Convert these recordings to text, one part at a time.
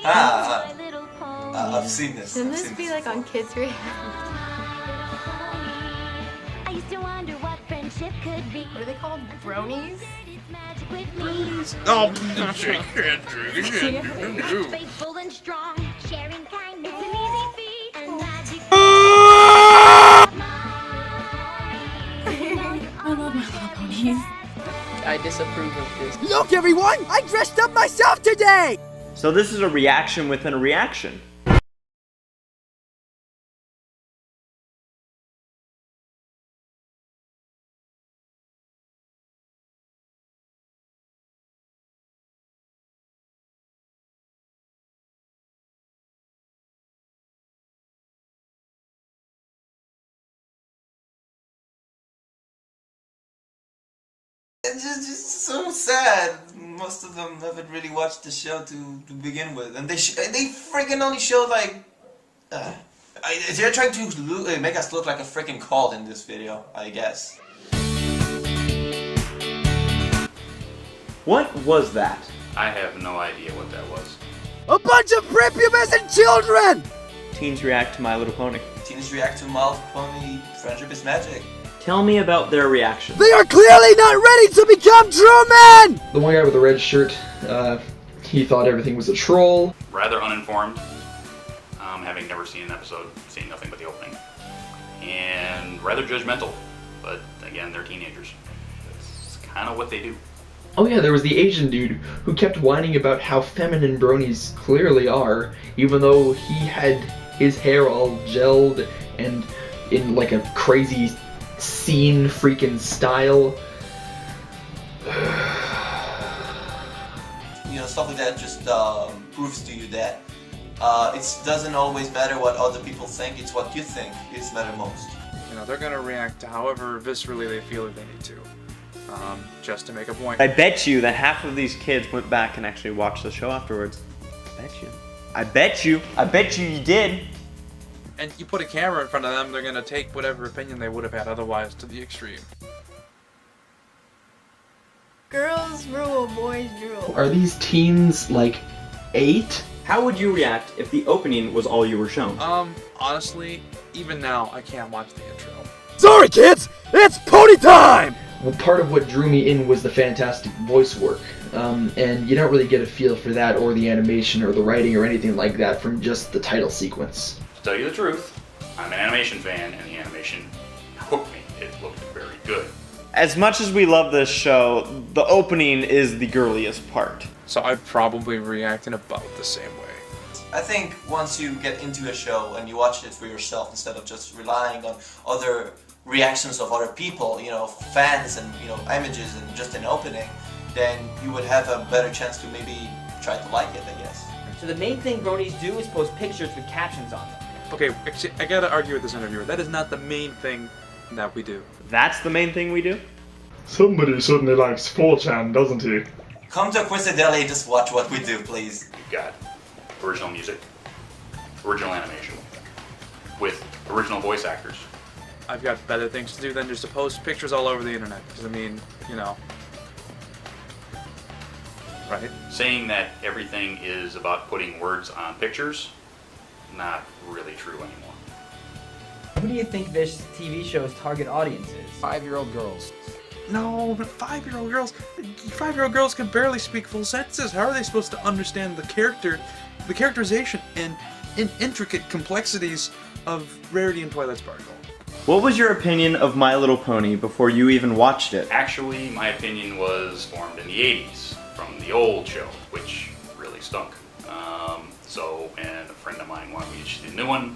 I've seen this. Shouldn't this be like on Kids React? I used to wonder what friendship could be. What are they called? Bronies? Oh, Faithful and strong, sharing kindness an easy feat. And magic. I love My Little Ponies. I disapprove of this. Look, everyone! I dressed up myself today! So this is a reaction within a reaction. It's just so sad. Most of them haven't really watched the show to begin with, and they freaking only showed like. They're trying to make us look like a freaking cult in this video, I guess. What was that? I have no idea what that was. A bunch of prepubescent children! Teens react to My Little Pony. Teens react to My Little Pony. Friendship is magic. Tell me about their reaction. They are clearly not ready to become true men! The one guy with the red shirt, he thought everything was a troll. Rather uninformed, having never seen an episode, seeing nothing but the opening. And rather judgmental, but again, they're teenagers. It's kind of what they do. Oh yeah, there was the Asian dude who kept whining about how feminine bronies clearly are, even though he had his hair all gelled and in like a crazy scene freaking style. You know, stuff like that just proves to you that it doesn't always matter what other people think, it's what you think is matter most. You know, they're gonna react to however viscerally they feel they need to, just to make a point. I bet you that half of these kids went back and actually watched the show afterwards. I bet you. I bet you. I bet you did. And you put a camera in front of them, they're gonna take whatever opinion they would have had otherwise to the extreme. Girls rule, boys drool. Are these teens like 8? How would you react if the opening was all you were shown? Honestly, even now, I can't watch the intro. Sorry, kids! It's pony time! Well, part of what drew me in was the fantastic voice work, and you don't really get a feel for that or the animation or the writing or anything like that from just the title sequence. To tell you the truth, I'm an animation fan, and the animation hooked me. It looked very good. As much as we love this show, the opening is the girliest part. So I'd probably react in about the same way. I think once you get into a show and you watch it for yourself instead of just relying on other reactions of other people, you know, fans and, you know, images and just an opening, then you would have a better chance to maybe try to like it, I guess. So the main thing bronies do is post pictures with captions on them. Okay, actually, I gotta argue with this interviewer. That is not the main thing that we do. That's the main thing we do? Somebody certainly likes 4chan, doesn't he? Come to Quizadeli and just watch what we do, please. You've got original music, original animation, with original voice actors. I've got better things to do than just to post pictures all over the internet. Because, I mean, you know. Right? Saying that everything is about putting words on pictures, not really true anymore. Who do you think this TV show's target audience is? 5-year-old girls. No, but 5-year-old girls. 5-year-old girls can barely speak full sentences. How are they supposed to understand the characterization, and intricate complexities of Rarity and Twilight Sparkle? What was your opinion of My Little Pony before you even watched it? Actually, my opinion was formed in the 80s from the old show, which really stunk. So when a friend of mine wanted me to see the new one,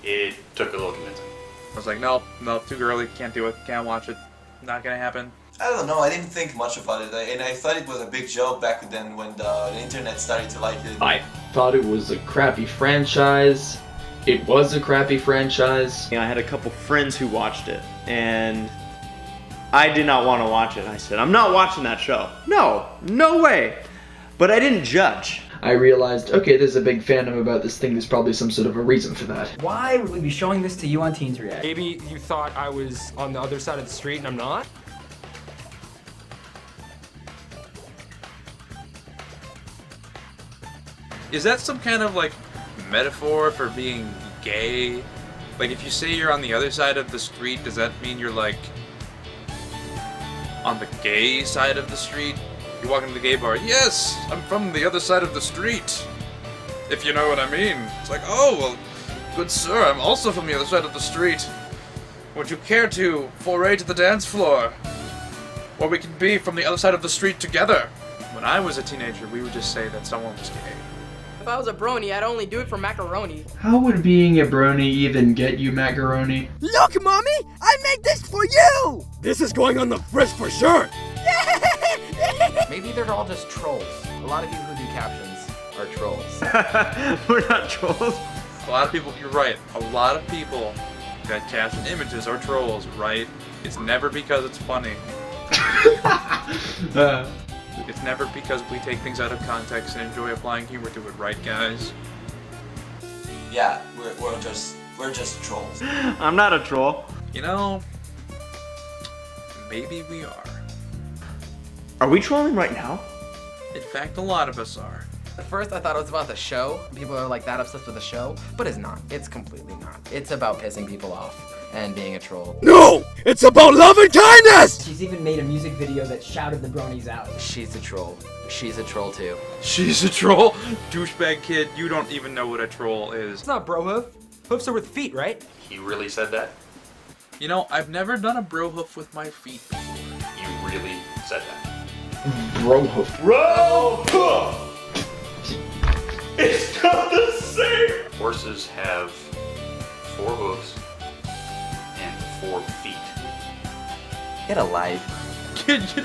it took a little convincing. I was like, no, too girly, can't do it, can't watch it, not gonna happen. I don't know, I didn't think much about it, and I thought it was a big joke back then when the internet started to like it. I thought it was a crappy franchise. It was a crappy franchise. I had a couple friends who watched it, and I did not want to watch it. I said, I'm not watching that show. No way. But I didn't judge. I realized, okay, there's a big fandom about this thing, there's probably some sort of a reason for that. Why would we be showing this to you on Teens React? Maybe you thought I was on the other side of the street and I'm not? Is that some kind of like metaphor for being gay? Like if you say you're on the other side of the street, does that mean you're like on the gay side of the street? You walk into the gay bar, yes, I'm from the other side of the street. If you know what I mean. It's like, oh, well, good sir, I'm also from the other side of the street. Would you care to foray to the dance floor? Or we can be from the other side of the street together. When I was a teenager, we would just say that someone was gay. If I was a brony, I'd only do it for macaroni. How would being a brony even get you macaroni? Look, Mommy! I made this for you! This is going on the fridge for sure! Maybe they're all just trolls. A lot of people who do captions are trolls. We're not trolls. A lot of people, you're right, a lot of people that caption images are trolls, right? It's never because it's funny. It's never because we take things out of context and enjoy applying humor to it, right, guys? Yeah, we're just trolls. I'm not a troll. You know, maybe we are. Are we trolling right now? In fact, a lot of us are. At first, I thought it was about the show. People are like that obsessed with the show, but it's not. It's completely not. It's about pissing people off and being a troll. No! It's about love and kindness! She's even made a music video that shouted the bronies out. She's a troll. She's a troll too. She's a troll? Douchebag kid, you don't even know what a troll is. It's not bro hoof. Hoofs are with feet, right? He really said that? You know, I've never done a bro hoof with my feet before. You really said that? Bro hoof. Bro hoof! It's not the same! Horses have 4 hooves and 4 feet. Get a life. Get a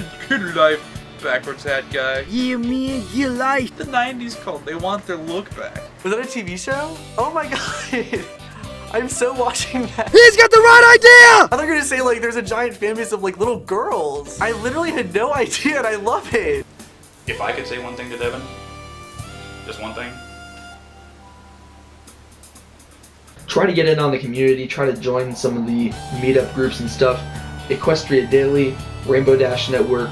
life, backwards hat guy. You mean you like? The 90s called, they want their look back. Was that a TV show? Oh my god. I'm so watching that. He's got the right idea! I thought you were gonna say like there's a giant fan base of like little girls. I literally had no idea and I love it. If I could say one thing to Devin, just one thing. Try to get in on the community, try to join some of the meetup groups and stuff. Equestria Daily, Rainbow Dash Network.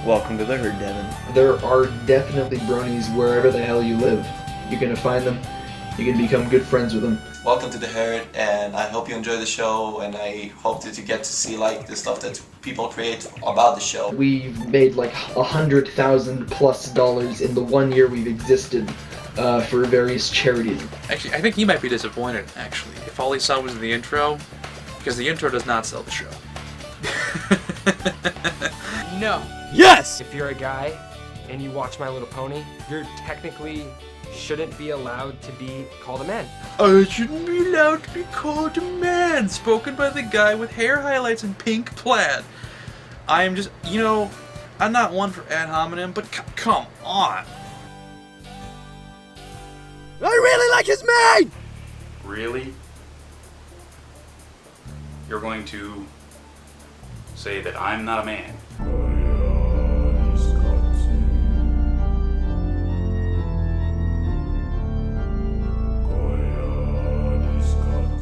Welcome to the herd, Devin. There are definitely bronies wherever the hell you live. You're gonna find them, you can become good friends with them. Welcome to the herd, and I hope you enjoy the show, and I hope that you get to see like the stuff that people create about the show. We've made like $100,000+ in the 1 year we've existed for various charities. Actually, I think he might be disappointed, actually, if all he saw was the intro, because the intro does not sell the show. No. Yes! If you're a guy and you watch My Little Pony, you're technically shouldn't be allowed to be called a man. I shouldn't be allowed to be called a man, spoken by the guy with hair highlights and pink plaid. I am just, you know, I'm not one for ad hominem, but come on. I really like his mane! Really? You're going to say that I'm not a man?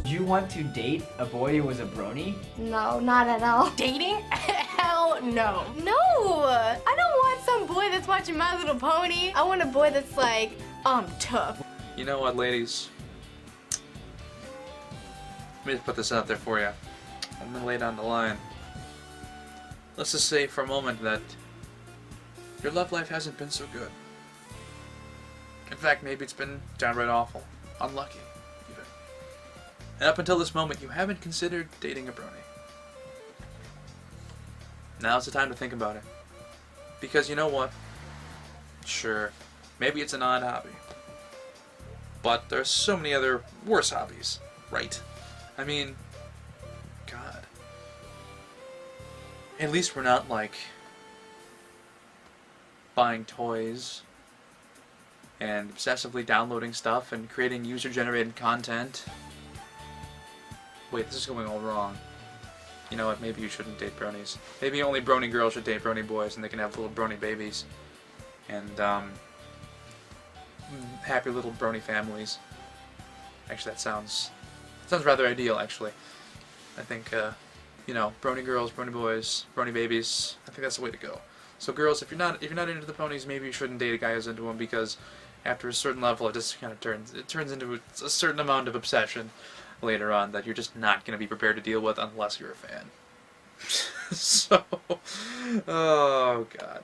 Do you want to date a boy who was a brony? No, not at all. Dating? Hell no. No! I don't want some boy that's watching My Little Pony. I want a boy that's like, tough. You know what, ladies? Let me just put this out there for you. I'm gonna lay down the line. Let's just say for a moment that your love life hasn't been so good. In fact, maybe it's been downright awful. Unlucky, even. And up until this moment, you haven't considered dating a brony. Now's the time to think about it. Because you know what? Sure, maybe it's an odd hobby. But there's so many other worse hobbies, right? I mean, God. At least we're not, like, buying toys and obsessively downloading stuff and creating user-generated content. Wait, this is going all wrong. You know what, maybe you shouldn't date bronies. Maybe only brony girls should date brony boys and they can have little brony babies. And, happy little brony families. Actually, that sounds rather ideal, actually. I think, you know, brony girls, brony boys, brony babies, I think that's the way to go. So girls, if you're not into the ponies, maybe you shouldn't date a guy who's into them, because after a certain level, it just kind of turns into a certain amount of obsession later on that you're just not going to be prepared to deal with unless you're a fan. So, oh god.